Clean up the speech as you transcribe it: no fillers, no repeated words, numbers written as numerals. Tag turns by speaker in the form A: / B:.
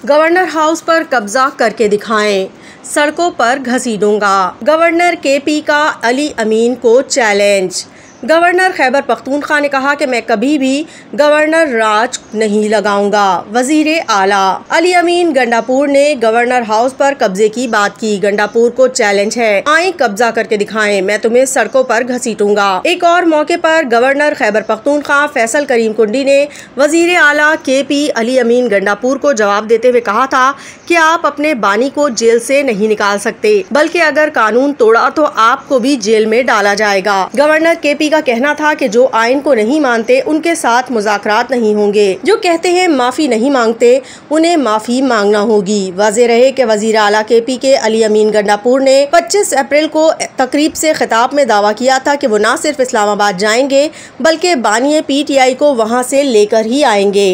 A: Governor house पर कब्जा करके दिखाएं, सड़कों पर घसीटूंगा। गवर्नर केपी का अली अमीन को चैलेंज। गवर्नर खैबर पख्तूनख्वा ने कहा कि मैं कभी भी गवर्नर राज नहीं लगाऊंगा। वजीर आला अली अमीन गंडापुर ने गवर्नर हाउस पर कब्जे की बात की। गंडापुर को चैलेंज है, आए कब्जा करके दिखाएं, मैं तुम्हें सड़कों पर घसीटूंगा। एक और मौके पर गवर्नर खैबर पख्तूनख्वा फैसल करीम कुंडी ने वजीर आला केपी अली अमीन गंडापुर को जवाब देते हुए कहा था कि आप अपने बानी को जेल से नहीं निकाल सकते, बल्कि अगर कानून तोड़ा तो आपको भी जेल में डाला जाएगा। गवर्नर केपी का कहना था कि जो आइन को नहीं मानते उनके साथ मुज़ाकरात नहीं होंगे, जो कहते हैं माफी नहीं मांगते उन्हें माफी मांगना होगी। वाज़ेह रहे कि वज़ीर आला केपी के अली अमीन गंडापुर ने 25 अप्रैल को तकरीब से खिताब में दावा किया था कि वो न सिर्फ इस्लामाबाद जाएंगे बल्कि बानिए PTI को वहाँ से लेकर ही आएंगे।